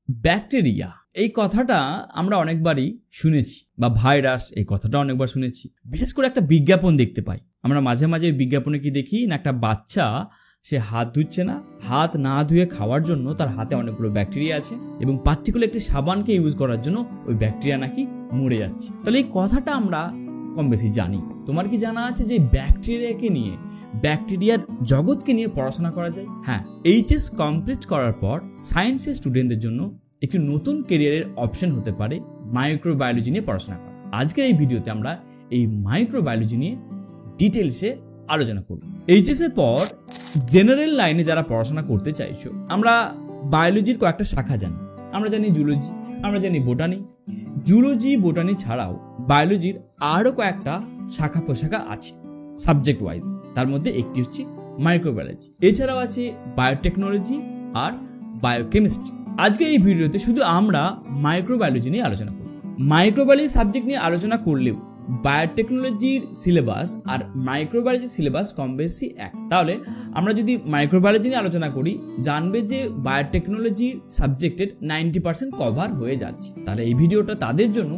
Bacteria এই কথাটা আমরা অনেকবারই শুনেছি, বা ভাইরাস এই কথাটা অনেকবার শুনেছি। বিশেষ করে একটা বিজ্ঞাপন দেখতে পাই আমরা মাঝে মাঝে। বিজ্ঞাপনে কি দেখি না, একটা বাচ্চা সে হাত ধুচ্ছে না, হাত না ধুয়ে খাওয়ার জন্য তার হাতে অনেকগুলো ব্যাকটেরিয়া আছে এবং পার্টিকুলার একটি সাবানকে ইউজ করার জন্য ওই ব্যাকটেরিয়া নাকি মরে যাচ্ছে। তাহলে এই কথাটা আমরা কম বেশি জানি। তোমার কি জানা আছে যে ব্যাকটেরিয়াকে নিয়ে, ব্যাকটেরিয়ার জগৎকে নিয়ে পড়াশোনা করা যায়? হ্যাঁ, এইচএস কমপ্লিট করার পর সায়েন্সের স্টুডেন্টদের জন্য একটি নতুন ক্যারিয়ারের অপশন হতে পারে মাইক্রোবায়োলজি নিয়ে পড়াশোনা করা। আজকের এই ভিডিওতে আমরা এই মাইক্রোবায়োলজি নিয়ে ডিটেলসে আলোচনা করব। এইচএস এর পর জেনারেল লাইনে যারা পড়াশোনা করতে চাইছো, আমরা বায়োলজির কয়েকটা শাখা জানি। আমরা জানি জুলজি, আমরা জানি বোটানি। জুলজি বোটানি ছাড়াও বায়োলজির আরও কয়েকটা শাখা প্রশাখা আছে সাবজেক্ট ওয়াইজ। তার মধ্যে একটি হচ্ছে মাইক্রোবায়োলজি। এছাড়াও আছে বায়োটেকনোলজি আর বায়োকেমিস্ট্রি। আজকে এই ভিডিওতে শুধু আমরা মাইক্রোবায়োলজি নিয়ে আলোচনা করব। মাইক্রোবায়োলজি সাবজেক্ট নিয়ে আলোচনা করলেও বায়োটেকনোলজির সিলেবাস আর মাইক্রোবায়োলজির সিলেবাস কম বেশি এক। তাহলে আমরা যদি মাইক্রোবায়োলজি নিয়ে আলোচনা করি, জানবে যে বায়োটেকনোলজির সাবজেক্টের 90% কভার হয়ে যাচ্ছে। তাহলে এই ভিডিওটা তাদের জন্য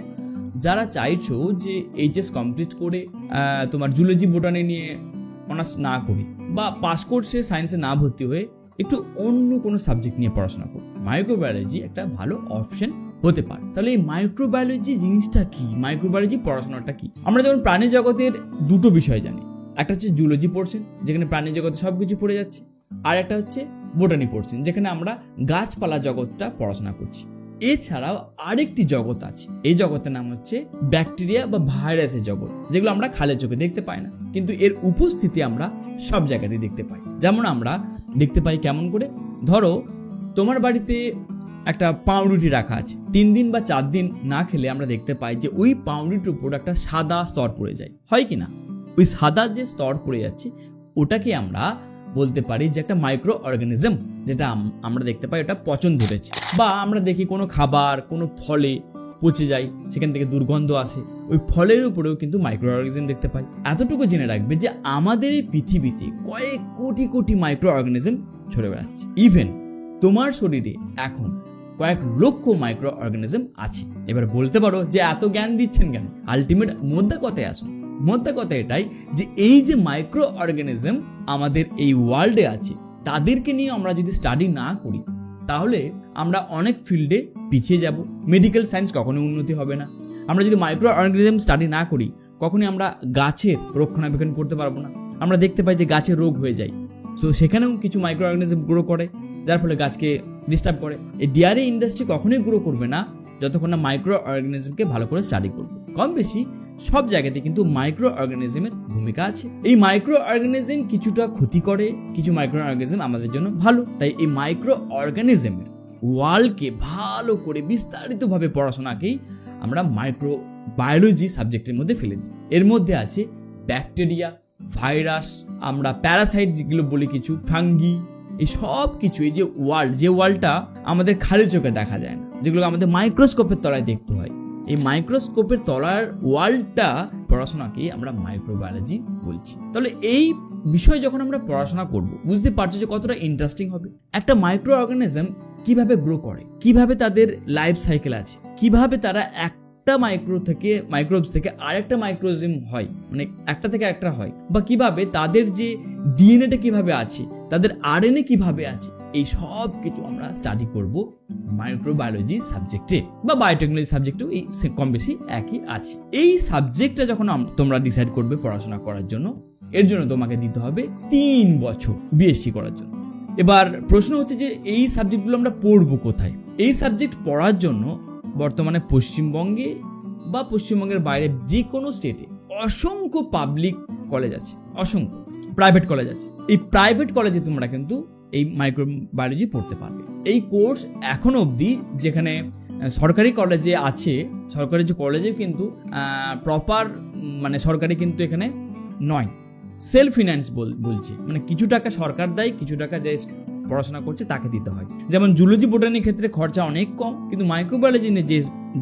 যারা চাইছো যে এইচএস কমপ্লিট করে তোমার জুলজি বোটানি নিয়ে অনার্স না করি বা পাস কোর্সে সায়েন্সে না ভর্তি হয়ে একটু অন্য কোনো সাবজেক্ট নিয়ে পড়াশোনা করি, মাইক্রোবায়োলজি একটা ভালো অপশন হতে পারে। তাহলে এই মাইক্রোবায়োলজি জিনিসটা কি, মাইক্রোবায়োলজি পড়াশোনাটা কি? আমরা যেমন প্রাণী জগতের দুটো বিষয় জানি, একটা হচ্ছে জুলজি পোর্শন যেখানে প্রাণী জগতে সবকিছু পড়ে যাচ্ছে, আর একটা হচ্ছে বোটানি পোর্শন যেখানে আমরা গাছপালা জগৎটা পড়াশোনা করছি। এছাড়াও আরেকটি জগৎ আছে, এই জগতের নাম হচ্ছে ব্যাকটেরিয়া বা ভাইরাসের জগৎ, যেগুলো আমরা খালি চোখে দেখতে পাই না, কিন্তু এর উপস্থিতি আমরা সব জায়গাতেই দেখতে পাই। যেমন আমরা দেখতে পাই কেমন করে, ধরো তোমার বাড়িতে একটা পাউরুটি রাখা আছে, 3 দিন বা 4 দিন না খেলে আমরা দেখতে পাই যে ওই পাউরুটির উপর একটা সাদা স্তর পড়ে যায়, হয় কি না? ওই সাদা যে স্তর পড়ে যাচ্ছে ওটাকে আমরা বলতে পারি যে একটা মাইক্রো অর্গানিজম, যেটা আমরা দেখতে পাই ওটা পচন ধরেছে। বা আমরা দেখি কোনো খাবার কোনো ফলে পচে যায়, সেখান থেকে দুর্গন্ধ আসে, ওই ফলের উপরেও কিন্তু মাইক্রো অর্গানিজম দেখতে পাই। এতটুকু জেনে রাখবে যে আমাদের এই পৃথিবীতে কয়েক কোটি কোটি মাইক্রো অর্গানিজম ছড়ে বেড়াচ্ছে। ইভেন তোমার শরীরে এখন কয়েক লক্ষ মাইক্রো অর্গানিজম আছে। এবার বলতে পারো যে এত জ্ঞান দিচ্ছেন কেন? আলটিমেট মোদ্দা কথায় আসুন। মোদ্দা কথা এটাই যে এই যে মাইক্রো অর্গানিজম আমাদের এই ওয়ার্ল্ডে আছে, তাদেরকে নিয়ে আমরা যদি স্টাডি না করি তাহলে আমরা অনেক ফিল্ডে পিছিয়ে যাব। মেডিকেল সায়েন্স কখনোই উন্নতি হবে না। আমরা যদি মাইক্রো অর্গানিজম স্টাডি না করি কখনোই আমরা গাছের রক্ষণাবেক্ষণ করতে পারবো না। আমরা দেখতে পাই যে গাছের রোগ হয়ে যায়, তো সেখানেও কিছু মাইক্রো অর্গানিজম গ্রো করে, যার ফলে গাছকে ডিস্টার্ব করে। এই ডেয়ারি ইন্ডাস্ট্রি কখনোই গ্রো করবে না যতক্ষণ না মাইক্রো অর্গানিজমকে ভালো করে স্টাডি করবে। কম বেশি সব জায়গাতে কিন্তু মাইক্রো অর্গানিজমের ভূমিকা আছে। এই মাইক্রো অর্গানিজম কিছুটা ক্ষতি করে, কিছু মাইক্রো অর্গানিজম আমাদের জন্য ভালো। তাই এই মাইক্রো অর্গানিজমের ওয়ার্ল্ডকে ভালো করে বিস্তারিতভাবে পড়াশোনাকেই আমরা মাইক্রো বায়োলজি সাবজেক্টের মধ্যে ফেলে দিই। এর মধ্যে আছে ব্যাকটেরিয়া, ভাইরাস, আমরা প্যারাসাইট যেগুলো বলি কিছু, ফাঙ্গি, এই সব কিছু। এই যে ওয়ার্ল্ডটা আমাদের খালি চোখে দেখা যায় না, যেগুলো আমাদের মাইক্রোস্কোপের তলায় দেখতে হয়, এই মাইক্রোস্কোপের তলার ওয়ার্ল্ডটা পড়াশোনাকে আমরা মাইক্রোবায়োলজি বলছি। তাহলে এই বিষয় যখন আমরা পড়াশোনা করব, বুঝতে পারছো যে কতটা ইন্টারেস্টিং হবে। একটা মাইক্রো অর্গানিজম কিভাবে গ্রো করে, কিভাবে তাদের লাইফ সাইকেল আছে, কিভাবে তারা একটা মাইক্রোবস থেকে আরেকটা মাইক্রোজম হয়, মানে একটা থেকে একটা হয়, বা কিভাবে তাদের যে ডিএনএটা কিভাবে আছে, তাদের আরএনএ কিভাবে আছে, এই সব কিছু আমরা স্টাডি করব মাইক্রোবায়োলজি সাবজেক্টে। বা বায়োটেকনোলজি সাবজেক্টেও এই কম বেশি একই আছে। এই সাবজেক্টটা যখন তোমরা ডিসাইড করবে পড়াশোনা করার জন্য, এর জন্য তোমাকে দিতে হবে 3 বছর বিএসসি করার জন্য। এবার প্রশ্ন হচ্ছে যে এই সাবজেক্টগুলো আমরা পড়বো কোথায়? এই সাবজেক্ট পড়ার জন্য বর্তমানে পশ্চিমবঙ্গে বা পশ্চিমবঙ্গের বাইরে যে কোনো স্টেটে অসংখ্য পাবলিক কলেজ আছে, অসংখ্য প্রাইভেট কলেজ আছে। এই প্রাইভেট কলেজে তোমরা কিন্তু এই মাইক্রোবায়োলজি পড়তে পারবে। এই কোর্স এখনো অবধি যেখানে সরকারি কলেজে আছে, সরকারি যে কলেজে কিন্তু প্রপার মানে সরকারি কিন্তু এখানে নয়, সেলফ ফিন্যান্স বলছে, মানে কিছু টাকা সরকার দেয়, কিছু টাকা যে পড়াশোনা করছে তাকে দিতে হয়। যেমন জুলজি বোটানির ক্ষেত্রে খরচা অনেক কম, কিন্তু মাইক্রোবায়োলজি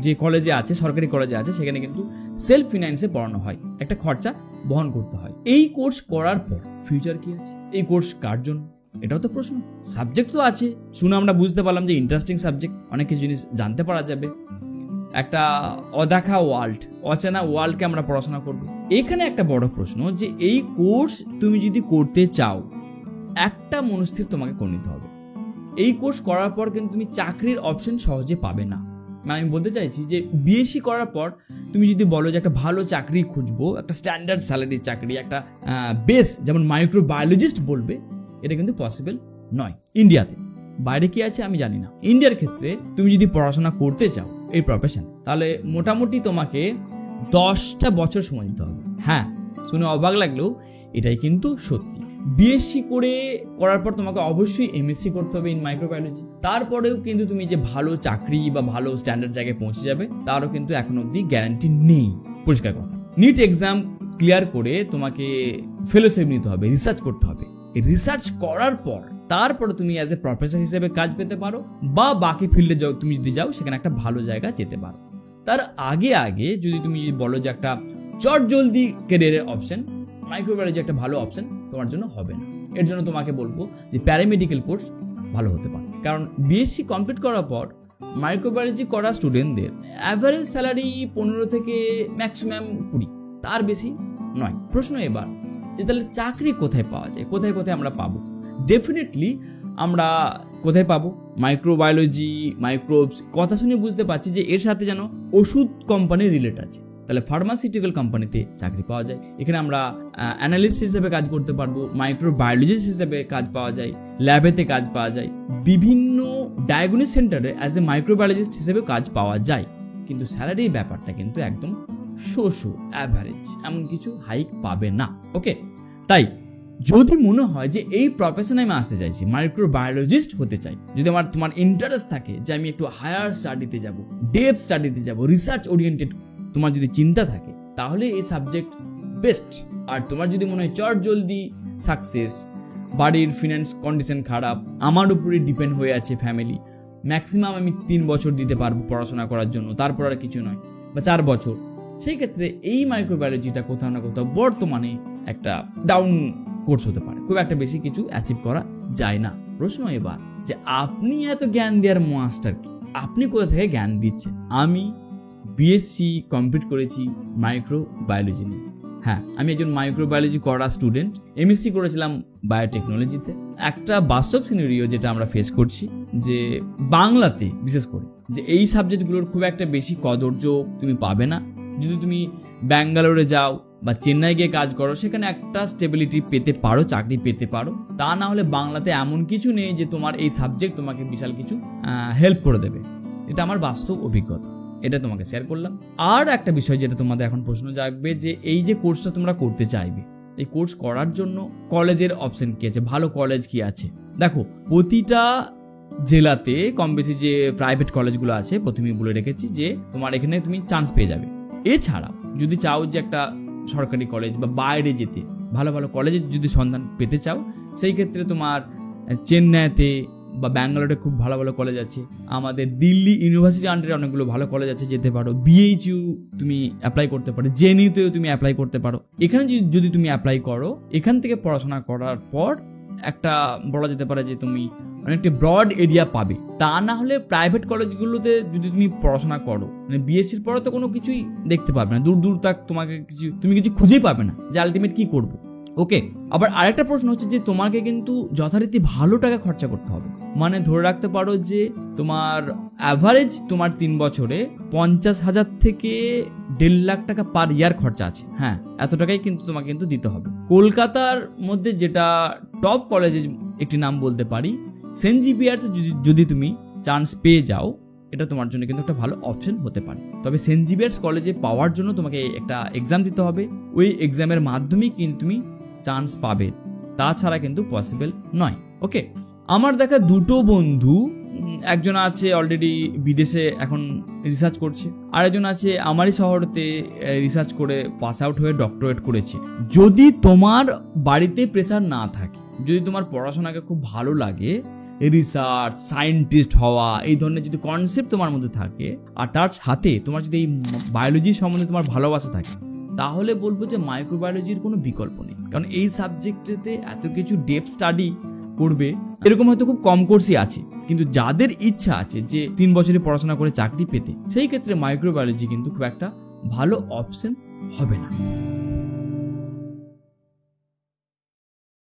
যে কলেজে আছে, সরকারি কলেজে আছে, সেখানে কিন্তু সেলফ ফিন্যান্সে পড়ানো হয়, একটা খরচা বহন করতে হয়। এই কোর্স করার পর ফিউচার কি আছে? এই কোর্স কার জন্য? এটাও তো প্রশ্ন। সাবজেক্ট তো আছে, শুনে আমরা বুঝতে পারলাম যে ইন্টারেস্টিং সাবজেক্ট, অনেক কিছু জিনিস জানতে পারা যাবে। একটা অদেখা ওয়ার্ল্ড, অচেনা ওয়ার্ল্ডকে আমরা পড়াশোনা করব। এখানে একটা বড় প্রশ্ন যে এই কোর্স তুমি যদি করতে চাও, একটা মনস্থির তোমাকে করে নিতে হবে। এই কোর্স করার পর কিন্তু তুমি চাকরির অপশন সহজে পাবে না। আমি বলতে চাইছি যে বিএসসি করার পর তুমি যদি বলো যে একটা ভালো চাকরি খুঁজবো, একটা স্ট্যান্ডার্ড স্যালারির চাকরি, একটা বেস যেমন মাইক্রোবায়োলজিস্ট বলবে, এটা কিন্তু পসিবল নয় ইন্ডিয়াতে। বাইরে কি আছে আমি জানি না। ইন্ডিয়ার ক্ষেত্রে তুমি যদি পড়াশোনা করতে চাও এই প্রফেশন, তাহলে মোটামুটি তোমাকে 10টা বছর সময় দিতে হবে। হ্যাঁ, শুনে অবাক লাগলেও এটাই কিন্তু সত্যি। বিএসসি করার পর তোমাকে অবশ্যই এমএসসি করতে হবে ইন মাইক্রোবায়োলজি। তারপরেও কিন্তু তুমি যে ভালো চাকরি বা ভালো স্ট্যান্ডার্ড জায়গায় পৌঁছে যাবে তারও কিন্তু এখন অবধি গ্যারান্টি নেই, পরিষ্কার কথা। নিট এক্সাম ক্লিয়ার করে তোমাকে ফেলোশিপ নিতে হবে, রিসার্চ করতে হবে। রিসার্চ করার পর তারপরে তুমি অ্যাজ এ প্রফেসর হিসেবে কাজ পেতে পারো, বা বাকি ফিল্ডে তুমি যদি যাও সেখানে একটা ভালো জায়গা যেতে পারো। তার আগে যদি তুমি বলো যে একটা চট জলদি ক্যারিয়ারের অপশন, মাইক্রোবায়োলজি একটা ভালো অপশন তোমার জন্য হবে না। এর জন্য তোমাকে বলবো যে প্যারামেডিক্যাল কোর্স ভালো হতে পারে। কারণ বিএসসি কমপ্লিট করার পর মাইক্রোবায়োলজি করা স্টুডেন্টদের অ্যাভারেজ স্যালারি 15 থেকে ম্যাক্সিমাম 20, তার বেশি নয়। প্রশ্ন এবার যে তাহলে চাকরি কোথায় পাওয়া যায়, কোথায় আমরা পাবো? ডেফিনেটলি আমরা কোথায় পাবো? মাইক্রোবায়োলজি, মাইক্রোবস, কথা শুনে বুঝতে পারছি যে এর সাথে যেন ওষুধ কোম্পানি রিলেট আছে। তাহলে ফার্মাসিউটিক্যাল কোম্পানিতে চাকরি পাওয়া যায়। এখানে আমরা অ্যানালিস্ট হিসেবে কাজ করতে পারবো, মাইক্রোবায়োলজিস্ট হিসেবে কাজ পাওয়া যায়, ল্যাবেতে কাজ পাওয়া যায়, বিভিন্ন ডায়াগনোস সেন্টারে অ্যাজ এ মাইক্রোবায়োলজিস্ট হিসেবে কাজ পাওয়া যায়। কিন্তু স্যালারির ব্যাপারটা কিন্তু একদম অ্যাভারেজ, এমন কিছু হাইক পাবে না। ওকে, তাই যদি মনে হয় যে এই প্রফেশনে আমি আসতে চাইছি, মাইক্রোবায়োলজিস্ট হতে চাই, যদি তোমার ইন্টারেস্ট থাকে যে আমি একটু হায়ার স্টাডিতে যাব, ডেপ স্টাডিতে যাব, রিসার্চ ওরিয়েন্টেড তোমার যদি চিন্তা থাকে, তাহলে এই সাবজেক্ট বেস্ট। আর তোমার যদি মনে হয় চট জলদি সাকসেস, বাড়ির ফিনান্স কন্ডিশন খারাপ, আমার উপরে ডিপেন্ড হয়ে আছে ফ্যামিলি, ম্যাক্সিমাম আমি 3 বছর দিতে পারবো পড়াশোনা করার জন্য, তারপর আর কিছু নয়, বা 4 বছর, সেই ক্ষেত্রে এই মাইক্রোবায়োলজিটা কোথাও না কোথাও বর্তমানে একটা ডাউন কোর্স হতে পারে, খুব একটা বেশি কিছু অ্যাচিভ করা যায় না। প্রশ্ন এবার যে আপনি এত জ্ঞান দেওয়ার মাস্টার কি, আপনি কোথা থেকে জ্ঞান দিচ্ছেন? আমি বিএসসি কমপ্লিট করেছি মাইক্রোবায়োলজি নিয়ে। হ্যাঁ, আমি একজন মাইক্রোবায়োলজি করা স্টুডেন্ট, এমএসসি করেছিলাম বায়োটেকনোলজিতে। একটা বাস্তব সিনারিও যেটা আমরা ফেস করছি যে বাংলাতে বিশেষ করে যে এই সাবজেক্টগুলোর খুব একটা বেশি কদর্য তুমি পাবে না। যদি তুমি ব্যাঙ্গালোরে যাও বা চেন্নাই গিয়ে কাজ করো, সেখানে একটা স্টেবিলিটি পেতে পারো, চাকরি পেতে পারো। তা না হলে বাংলাতে এমন কিছু নেই যে তোমার এই সাবজেক্ট তোমাকে বিশাল কিছু হেল্প করে দেবে। এটা আমার বাস্তব অভিজ্ঞতা, এটা তোমাকে শেয়ার করলাম। আর একটা বিষয় যেটা তোমাদের এখন প্রশ্ন জাগবে যে এই যে কোর্সটা তোমরা করতে চাইবে, এই কোর্স করার জন্য কলেজের অপশন কি আছে, ভালো কলেজ কি আছে? দেখো, প্রতিটা জেলাতে কম বেশি যে প্রাইভেট কলেজগুলো আছে, প্রথমেই বলে রেখেছি যে তোমার এখানে তুমি চান্স পেয়ে যাবে। এছাড়াও যদি চাও যে একটা সরকারি কলেজ বা বাইরে যেতে, ভালো ভালো কলেজের যদি সন্ধান পেতে চাও, সেই ক্ষেত্রে তোমার চেন্নাইতে বা ব্যাঙ্গালোরে খুব ভালো ভালো কলেজ আছে। আমাদের দিল্লি ইউনিভার্সিটি আন্ডারে অনেকগুলো ভালো কলেজ আছে, যেতে পারো। বিএইচইউ তুমি অ্যাপ্লাই করতে পারো, জেএনইউতেও তুমি অ্যাপ্লাই করতে পারো। এখানে যদি তুমি অ্যাপ্লাই করো, এখান থেকে পড়াশোনা করার পর একটা বলা যেতে পারে যে তুমি অনেকটা ব্রড এরিয়া পাবে। তা না হলে প্রাইভেট কলেজগুলোতে যদি তুমি পড়াশোনা করো, মানে বিএসসির পরে তো কোনো কিছুই দেখতে পাবে না, দূর তাক তুমি কিছু খুঁজেই পাবে না যে আলটিমেট কি করবো। ওকে, আবার আরেকটা প্রশ্ন হচ্ছে যে তোমাকে কিন্তু যথারীতি ভালো টাকা খরচা করতে হবে। মানে ধরে রাখতে পারো যে তোমার অ্যাভারেজ তোমার 3 বছরে 50,000 থেকে 1.5 লাখ টাকা পার ইয়ার খরচা আছে। হ্যাঁ, এত টাকাই কিন্তু তোমাকে কিন্তু দিতে হবে। কলকাতার মধ্যে যেটা টপ কলেজের একটি নাম বলতে পারি, সেন্ট জেভিয়ার্স, যদি তুমি চান্স পেয়ে যাও, এটা তোমার জন্য কিন্তু একটা ভালো অপশন হতে পারে। তবে সেন্ট জেভিয়ার্স কলেজে পাওয়ার জন্য তোমাকে একটা এক্সাম দিতে হবে। ওই এক্সামের মাধ্যমেই কিন্তু তুমি চান্স পাবে, তাছাড়া কিন্তু পসিবল নয়। ওকে, আমার দেখা 2টো বন্ধু, একজন আছে অলরেডি বিদেশে এখন রিসার্চ করছে, আর একজন আছে আমারই শহরতে রিসার্চ করে পাস আউট হয়ে ডক্টরেট করেছে। যদি তোমার বাড়িতে প্রেসার না থাকে, যদি তোমার পড়াশোনাকে খুব ভালো লাগে, রিসার্চ, সায়েন্টিস্ট হওয়া, এই ধরনের যদি কনসেপ্ট তোমার মধ্যে থাকে, আর তার সাথে তোমার যদি এই বায়োলজি সম্বন্ধে তোমার ভালোবাসা থাকে, তাহলে বলবো যে মাইক্রোবায়োলজির কোনো বিকল্প নেই। কারণ এই সাবজেক্টেতে এত কিছু ডেপ স্টাডি করবে, এরকম হয়তো খুব কম কোর্সই আছে। কিন্তু যাদের ইচ্ছা আছে যে 3 বছরে পড়াশোনা করে চাকরি পেতে, সেই ক্ষেত্রে মাইক্রোবায়োলজি কিন্তু খুব একটা ভালো অপশন হবে না।